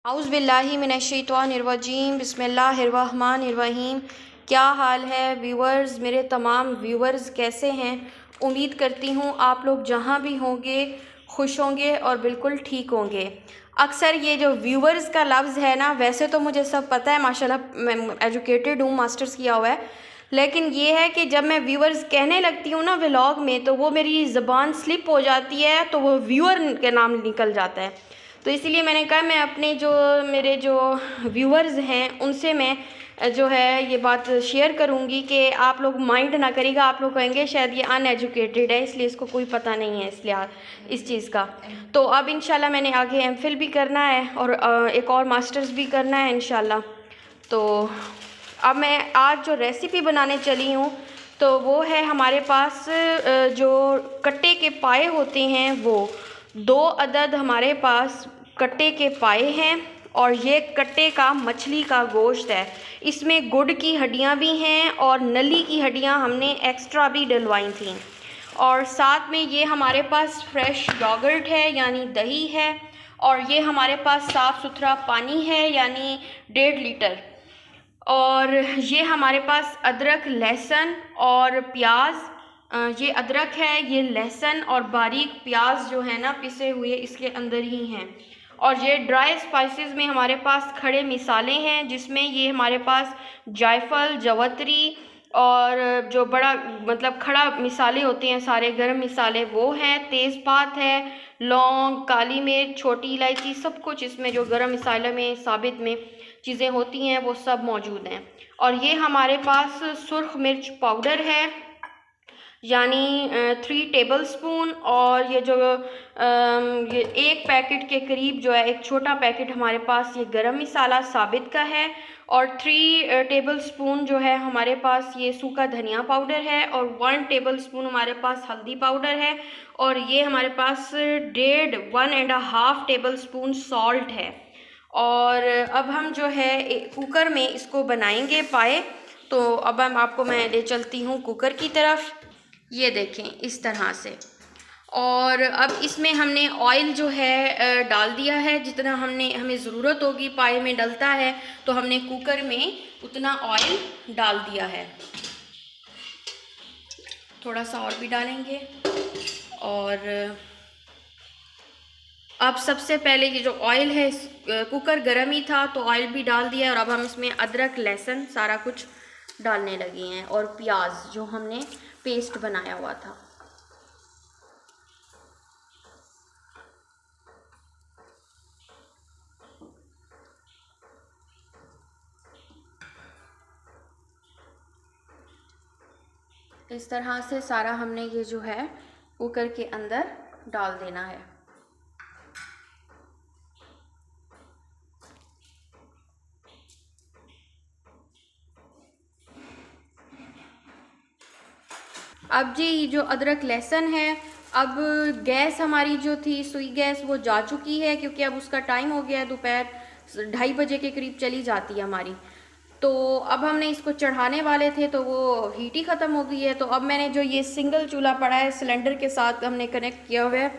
औज़ु बिल्लाहि मिनश्शैतानिर्रजीम बिस्मिल्लाहिर्रहमानिर्रहीम। क्या हाल है व्यूअर्स, मेरे तमाम व्यूअर्स कैसे हैं? उम्मीद करती हूँ आप लोग जहाँ भी होंगे खुश होंगे और बिल्कुल ठीक होंगे। अक्सर ये जो व्यूअर्स का लफ्ज़ है ना, वैसे तो मुझे सब पता है माशाल्लाह, मैं एजुकेटेड हूँ, मास्टर्स किया हुआ है, लेकिन ये है कि जब मैं व्यूअर्स कहने लगती हूँ ना व्लॉग में, तो वो मेरी ज़बान स्लिप हो जाती है, तो वो व्यूअर के नाम निकल जाता है। तो इसीलिए मैंने कहा मैं अपने मेरे जो व्यूअर्स हैं उनसे मैं जो है ये बात शेयर करूंगी कि आप लोग माइंड ना करिएगा। आप लोग कहेंगे शायद ये अनएजुकेटेड है, इसलिए इसको कोई पता नहीं है इसलिए इस चीज़ का। तो अब इंशाल्लाह मैंने आगे एमफिल भी करना है और एक और मास्टर्स भी करना है इंशाल्लाह। तो अब मैं आज जो रेसिपी बनाने चली हूँ तो वो है हमारे पास जो कट्टे के पाए होते हैं, वो 2 अदद हमारे पास कट्टे के पाए हैं और ये कट्टे का मछली का गोश्त है। इसमें गुड़ की हड्डियाँ भी हैं और नली की हड्डियाँ हमने एक्स्ट्रा भी डलवाई थी। और साथ में ये हमारे पास फ्रेश योगर्ट है यानी दही है, और ये हमारे पास साफ़ सुथरा पानी है यानी 1.5 लीटर। और ये हमारे पास अदरक, लहसुन और प्याज, ये अदरक है, ये लहसुन और बारीक प्याज जो है ना पिसे हुए इसके अंदर ही हैं। और ये ड्राई स्पाइसेस में हमारे पास खड़े मिसाले हैं, जिसमें ये हमारे पास जायफल, जवतरी और जो बड़ा मतलब खड़ा मिसाले होते हैं सारे गरम मिसाले वो हैं, तेज़पात है, लौंग, काली मिर्च, छोटी इलायची, सब कुछ इसमें जो गरम मिसाले में साबित में चीज़ें होती हैं वो सब मौजूद हैं। और ये हमारे पास सुर्ख मिर्च पाउडर है यानी 3 टेबलस्पून। और ये जो ये 1 पैकेट के करीब जो है, एक छोटा पैकेट हमारे पास ये गरम मसाला साबित का है। और 3 टेबलस्पून जो है हमारे पास ये सूखा धनिया पाउडर है और 1 टेबलस्पून हमारे पास हल्दी पाउडर है। और ये हमारे पास 1.5 टेबलस्पून सॉल्ट है। और अब हम जो है कुकर में इसको बनाएंगे पाए। तो अब आपको मैं ले चलती हूँ कुकर की तरफ। ये देखें इस तरह से। और अब इसमें हमने ऑयल जो है डाल दिया है, जितना हमें ज़रूरत होगी पाए में डलता है, तो हमने कुकर में उतना ऑयल डाल दिया है। थोड़ा सा और भी डालेंगे। और अब सबसे पहले ये जो ऑयल है, कुकर गर्म ही था तो ऑयल भी डाल दिया। और अब हम इसमें अदरक, लहसुन सारा कुछ डालने लगे हैं और प्याज जो हमने पेस्ट बनाया हुआ था। इस तरह से सारा हमने ये जो है कुकर के अंदर डाल देना है। अब जी जो अदरक लहसुन है, अब गैस हमारी जो थी सुई गैस वो जा चुकी है, क्योंकि अब उसका टाइम हो गया है, दोपहर 2:30 बजे के करीब चली जाती है हमारी। तो अब हमने इसको चढ़ाने वाले थे तो वो हीट ही ख़त्म हो गई है। तो अब मैंने जो ये सिंगल चूल्हा पड़ा है सिलेंडर के साथ हमने कनेक्ट किया हुआ है,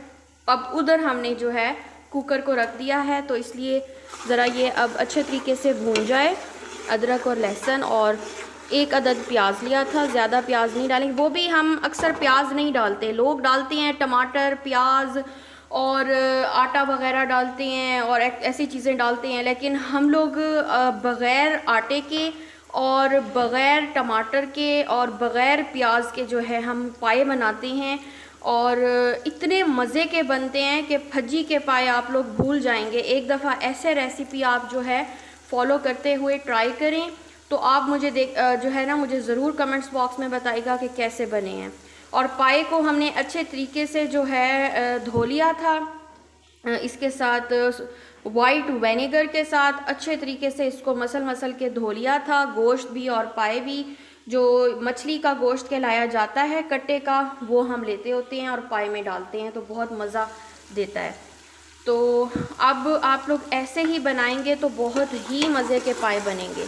अब उधर हमने जो है कुकर को रख दिया है। तो इसलिए ज़रा ये अब अच्छे तरीके से भून जाए अदरक और लहसुन। और 1 अदद प्याज लिया था, ज़्यादा प्याज नहीं डालेंगे, वो भी हम अक्सर प्याज नहीं डालते, लोग डालते हैं टमाटर, प्याज और आटा वगैरह डालते हैं और ऐसी चीज़ें डालते हैं, लेकिन हम लोग बग़ैर आटे के और बग़ैर टमाटर के और बग़ैर प्याज के जो है हम पाए बनाते हैं। और इतने मज़े के बनते हैं कि भज्जी के पाए आप लोग भूल जाएंगे। एक दफ़ा ऐसे रेसिपी आप जो है फॉलो करते हुए ट्राई करें, तो आप मुझे जो है ना मुझे ज़रूर कमेंट्स बॉक्स में बताइएगा कि कैसे बने हैं। और पाए को हमने अच्छे तरीके से जो है धो लिया था, इसके साथ वाइट विनेगर के साथ अच्छे तरीके से इसको मसल के धो लिया था। गोश्त भी और पाए भी, जो मछली का गोश्त कहलाया जाता है कट्टे का, वो हम लेते होते हैं और पाए में डालते हैं तो बहुत मज़ा देता है। तो अब आप लोग ऐसे ही बनाएंगे तो बहुत ही मज़े के पाए बनेंगे।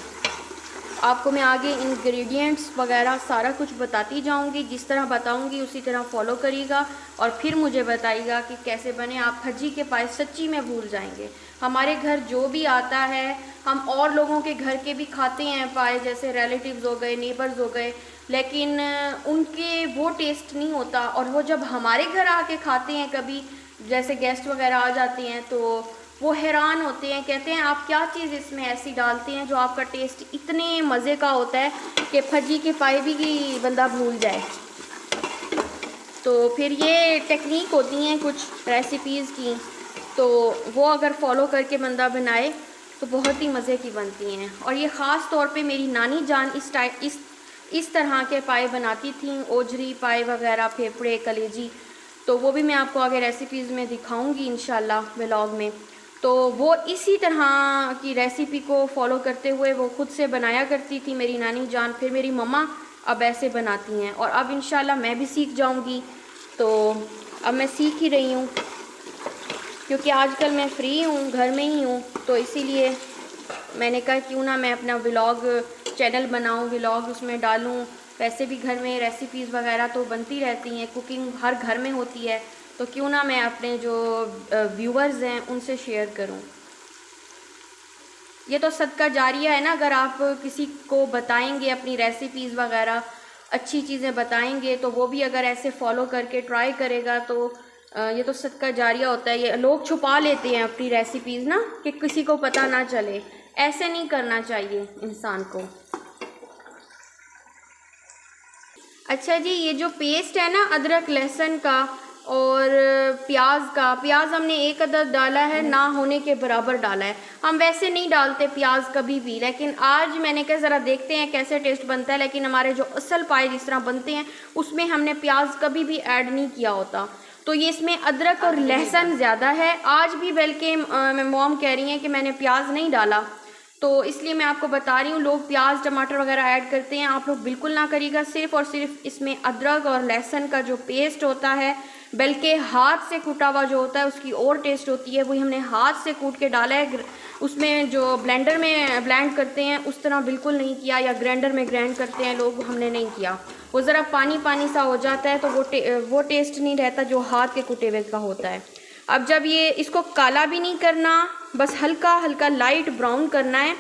आपको मैं आगे इंग्रेडिएंट्स वगैरह सारा कुछ बताती जाऊंगी, जिस तरह बताऊंगी उसी तरह फॉलो करिएगा और फिर मुझे बताइएगा कि कैसे बने। आप भज्जी के पाए सच्ची में भूल जाएंगे। हमारे घर जो भी आता है, हम और लोगों के घर के भी खाते हैं पाए, जैसे रिलेटिव्स हो गए, नेबर्स हो गए, लेकिन उनके वो टेस्ट नहीं होता। और वो जब हमारे घर आके खाते हैं, कभी जैसे गेस्ट वगैरह आ जाते हैं, तो वो हैरान होते हैं, कहते हैं आप क्या चीज़ इसमें ऐसी डालते हैं जो आपका टेस्ट इतने मज़े का होता है कि फजी के पाए भी की बंदा भूल जाए। तो फिर ये टेक्निक होती हैं कुछ रेसिपीज़ की, तो वो अगर फॉलो करके बंदा बनाए तो बहुत ही मज़े की बनती हैं। और ये ख़ास तौर पे मेरी नानी जान इस तरह के पाए बनाती थी, ओजरी पाए वगैरह, फेफड़े, कलेजी। तो वो भी मैं आपको आगे रेसिपीज़ में दिखाऊंगी इंशाल्लाह व्लॉग में। तो वो इसी तरह की रेसिपी को फॉलो करते हुए वो खुद से बनाया करती थी मेरी नानी जान। फिर मेरी मम्मा अब ऐसे बनाती हैं, और अब इंशाल्लाह मैं भी सीख जाऊंगी। तो अब मैं सीख ही रही हूँ, क्योंकि आजकल मैं फ्री हूँ, घर में ही हूँ, तो इसीलिए मैंने कहा क्यों ना मैं अपना व्लॉग चैनल बनाऊँ, व्लॉग उसमें डालूँ। वैसे भी घर में रेसिपीज़ वगैरह तो बनती रहती हैं, कुकिंग हर घर में होती है, तो क्यों ना मैं अपने जो व्यूवर्स हैं उनसे शेयर करूं। ये तो सदका जारिया है ना, अगर आप किसी को बताएंगे अपनी रेसिपीज़ वगैरह, अच्छी चीज़ें बताएंगे, तो वो भी अगर ऐसे फॉलो करके ट्राई करेगा, तो ये तो सदका जारिया होता है। ये लोग छुपा लेते हैं अपनी रेसिपीज़ ना, कि किसी को पता ना चले। ऐसे नहीं करना चाहिए इंसान को। अच्छा जी, ये जो पेस्ट है ना अदरक लहसुन का और प्याज का, प्याज हमने 1 अदद डाला है, ना होने के बराबर डाला है। हम वैसे नहीं डालते प्याज कभी भी, लेकिन आज मैंने कहा ज़रा देखते हैं कैसे टेस्ट बनता है। लेकिन हमारे जो असल पाए जिस तरह बनते हैं उसमें हमने प्याज कभी भी ऐड नहीं किया होता। तो ये इसमें अदरक और लहसुन ज़्यादा है। आज भी बल्कि मॉम कह रही हैं कि मैंने प्याज नहीं डाला, तो इसलिए मैं आपको बता रही हूँ। लोग प्याज टमाटर वगैरह ऐड करते हैं, आप लोग बिल्कुल ना करिएगा। सिर्फ़ और सिर्फ इसमें अदरक और लहसुन का जो पेस्ट होता है, बल्कि हाथ से कूटा हुआ जो होता है उसकी और टेस्ट होती है, वही हमने हाथ से कूट के डाला है। उसमें जो ब्लेंडर में ब्लेंड करते हैं उस तरह बिल्कुल नहीं किया, या ग्राइंडर में ग्राइंड करते हैं लोग, हमने नहीं किया। वो ज़रा पानी पानी सा हो जाता है, तो वो टेस्ट नहीं रहता जो हाथ के कुटे हुए का होता है। अब जब ये इसको काला भी नहीं करना, बस हल्का हल्का लाइट ब्राउन करना है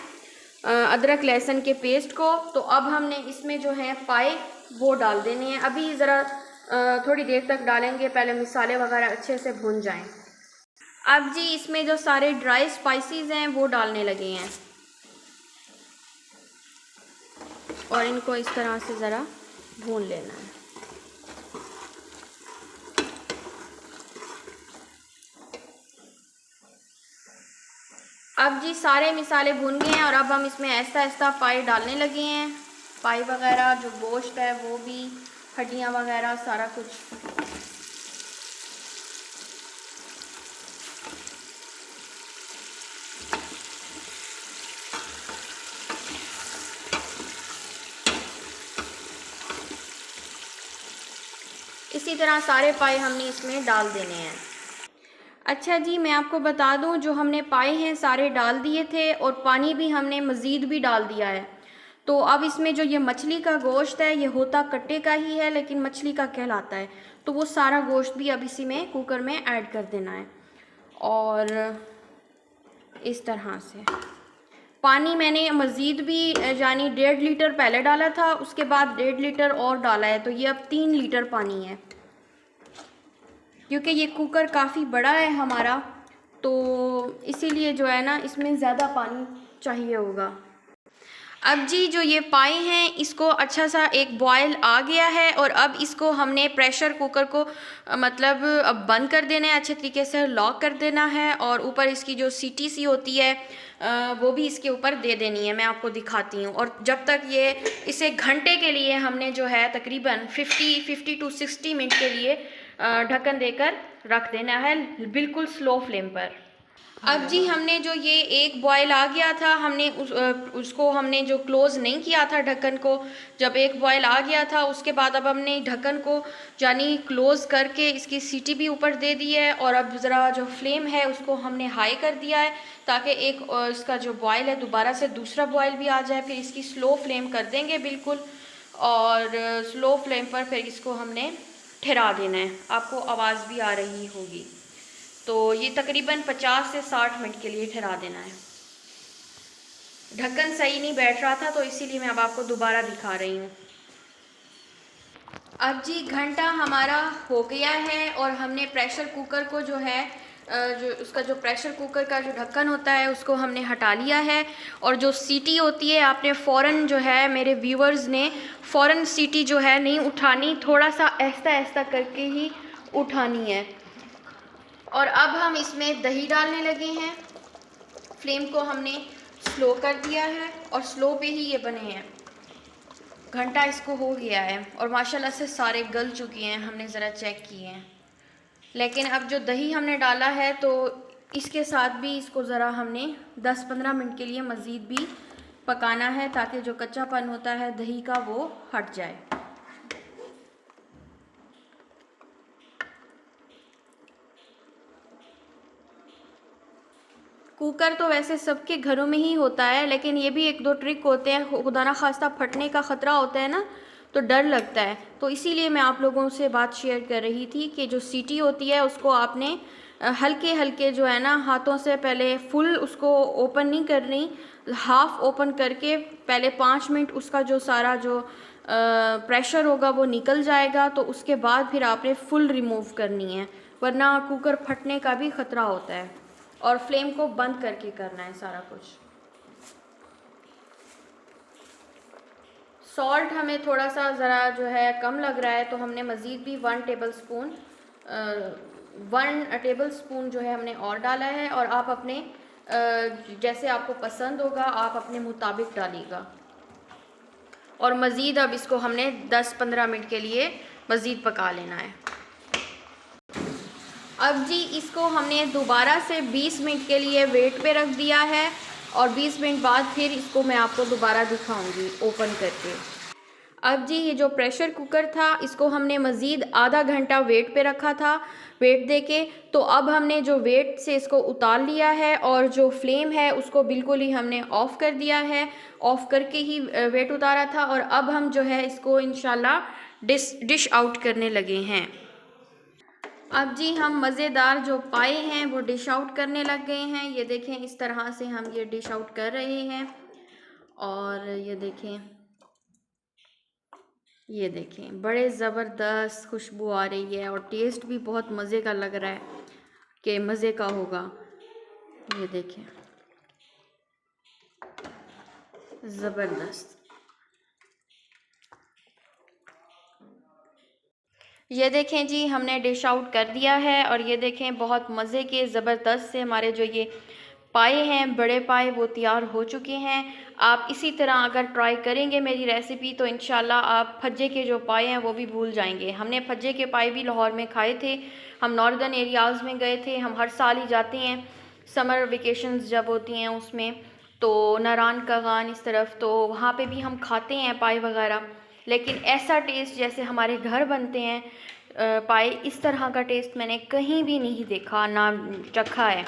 अदरक लहसुन के पेस्ट को, तो अब हमने इसमें जो है पाए वो डाल देने हैं। अभी ज़रा थोड़ी देर तक डालेंगे, पहले मसाले वगैरह अच्छे से भुन जाएं। अब जी इसमें जो सारे ड्राई स्पाइसेस हैं वो डालने लगे हैं, और इनको इस तरह से ज़रा भून लेना है। अब जी सारे मसाले भुन गए हैं, और अब हम इसमें ऐसा ऐसा पाए डालने लगे हैं। पाए वगैरह, जो गोश्त है वो भी, हड्डियाँ वगैरह सारा कुछ। इसी तरह सारे पाए हमने इसमें डाल देने हैं। अच्छा जी, मैं आपको बता दूं, जो हमने पाए हैं सारे डाल दिए थे, और पानी भी हमने मज़ीद भी डाल दिया है। तो अब इसमें जो ये मछली का गोश्त है, ये होता कट्टे का ही है, लेकिन मछली का कहलाता है। तो वो सारा गोश्त भी अब इसी में कुकर में ऐड कर देना है। और इस तरह से पानी मैंने मज़ीद भी, यानी 1.5 लीटर पहले डाला था, उसके बाद 1.5 लीटर और डाला है, तो ये अब 3 लीटर पानी है। क्योंकि ये कुकर काफ़ी बड़ा है हमारा, तो इसीलिए जो है ना इसमें ज़्यादा पानी चाहिए होगा। अब जी जो ये पाए हैं, इसको अच्छा सा एक बॉयल आ गया है, और अब इसको हमने प्रेशर कुकर को मतलब अब बंद कर देना है, अच्छे तरीके से लॉक कर देना है, और ऊपर इसकी जो सीटी सी होती है वो भी इसके ऊपर दे देनी है। मैं आपको दिखाती हूँ। और जब तक ये, इसे घंटे के लिए हमने जो है तकरीबन 50 to 60 मिनट के लिए ढक्कन देकर रख देना है, बिल्कुल स्लो फ्लेम पर। अब जी हमने जो ये एक बॉयल आ गया था, हमने उसको हमने जो क्लोज़ नहीं किया था ढक्कन को, जब एक बॉयल आ गया था उसके बाद अब हमने ढक्कन को यानी क्लोज़ करके इसकी सीटी भी ऊपर दे दी है, और अब ज़रा जो फ्लेम है उसको हमने हाई कर दिया है, ताकि एक इसका जो बॉयल है दोबारा से दूसरा बॉयल भी आ जाए। फिर इसकी स्लो फ्लेम कर देंगे बिल्कुल, और स्लो फ्लेम पर फिर इसको हमने ठहरा देना है। आपको आवाज़ भी आ रही होगी। तो ये तकरीबन 50 से 60 मिनट के लिए ठहरा देना है। ढक्कन सही नहीं बैठ रहा था तो इसीलिए मैं अब आपको दोबारा दिखा रही हूँ। अब जी घंटा हमारा हो गया है और हमने प्रेशर कुकर को जो है जो उसका जो प्रेशर कुकर का जो ढक्कन होता है उसको हमने हटा लिया है। और जो सीटी होती है आपने फ़ौरन जो है, मेरे व्यूअर्स ने फ़ौरन सीटी जो है नहीं उठानी, थोड़ा सा ऐसा ऐसा करके ही उठानी है। और अब हम इसमें दही डालने लगे हैं। फ्लेम को हमने स्लो कर दिया है और स्लो पे ही ये बने हैं। घंटा इसको हो गया है और माशाल्लाह से सारे गल चुके हैं, हमने ज़रा चेक किए हैं। लेकिन अब जो दही हमने डाला है तो इसके साथ भी इसको ज़रा हमने 10-15 मिनट के लिए मज़ीद भी पकाना है ताकि जो कच्चापन होता है दही का वो हट जाए। कुकर तो वैसे सबके घरों में ही होता है, लेकिन ये भी एक दो ट्रिक होते हैं, खुदा ना खास्ता फटने का ख़तरा होता है ना, तो डर लगता है। तो इसीलिए मैं आप लोगों से बात शेयर कर रही थी कि जो सीटी होती है उसको आपने हल्के हल्के जो है ना हाथों से, पहले फुल उसको ओपन नहीं करनी, हाफ़ ओपन करके पहले 5 मिनट उसका जो सारा जो प्रेशर होगा वो निकल जाएगा, तो उसके बाद फिर आपने फुल रिमूव करनी है, वरना कुकर फटने का भी ख़तरा होता है। और फ्लेम को बंद करके करना है सारा कुछ। सॉल्ट हमें थोड़ा सा ज़रा जो है कम लग रहा है तो हमने मज़ीद भी 1 टेबल स्पून जो है हमने और डाला है। और आप अपने जैसे आपको पसंद होगा आप अपने मुताबिक डालिएगा। और मज़ीद अब इसको हमने 10-15 मिनट के लिए मज़ीद पका लेना है। अब जी इसको हमने दोबारा से 20 मिनट के लिए वेट पे रख दिया है और 20 मिनट बाद फिर इसको मैं आपको दोबारा दिखाऊंगी ओपन करके। अब जी ये जो प्रेशर कुकर था इसको हमने मज़ीद आधा घंटा वेट पे रखा था, वेट देके। तो अब हमने जो वेट से इसको उतार लिया है और जो फ्लेम है उसको बिल्कुल ही हमने ऑफ़ कर दिया है, ऑफ़ करके ही वेट उतारा था। और अब हम जो है इसको इंशाल्लाह डिश आउट करने लगे हैं। अब जी हम मज़ेदार जो पाए हैं वो डिश आउट करने लग गए हैं। ये देखें इस तरह से हम ये डिश आउट कर रहे हैं। और ये देखें बड़े ज़बरदस्त खुशबू आ रही है और टेस्ट भी बहुत मज़े का लग रहा है कि मज़े का होगा। ये देखें ज़बरदस्त। ये देखें जी हमने डिश आउट कर दिया है और ये देखें बहुत मज़े के ज़बरदस्त से हमारे जो ये पाए हैं, बड़े पाए, वो तैयार हो चुके हैं। आप इसी तरह अगर ट्राई करेंगे मेरी रेसिपी तो इंशाल्लाह आप फज्जे के जो पाए हैं वो भी भूल जाएंगे। हमने फज्जे के पाए भी लाहौर में खाए थे, हम नॉर्दर्न एरियाज़ में गए थे, हम हर साल ही जाते हैं समर वेकेशंस जब होती हैं उसमें, तो नारान कागान इस तरफ, तो वहाँ पे भी हम खाते हैं पाए वगैरह। लेकिन ऐसा टेस्ट जैसे हमारे घर बनते हैं पाए, इस तरह का टेस्ट मैंने कहीं भी नहीं देखा ना चखा है।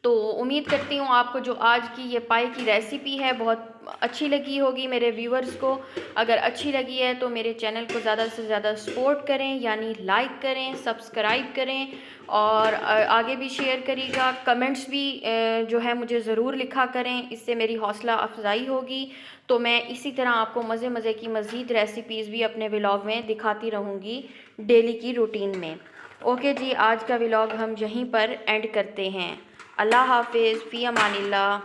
तो उम्मीद करती हूँ आपको जो आज की ये पाए की रेसिपी है बहुत अच्छी लगी होगी मेरे व्यूअर्स को। अगर अच्छी लगी है तो मेरे चैनल को ज़्यादा से ज़्यादा सपोर्ट करें, यानी लाइक करें, सब्सक्राइब करें और आगे भी शेयर करिएगा। कमेंट्स भी जो है मुझे ज़रूर लिखा करें, इससे मेरी हौसला अफजाई होगी। तो मैं इसी तरह आपको मज़े मज़े की मज़ीद रेसिपीज़ भी अपने व्लॉग में दिखाती रहूँगी डेली की रूटीन में। ओके जी, आज का व्लॉग हम यहीं पर एंड करते हैं। अल्लाह हाफिज़, फ़ी अमानिल्लाह।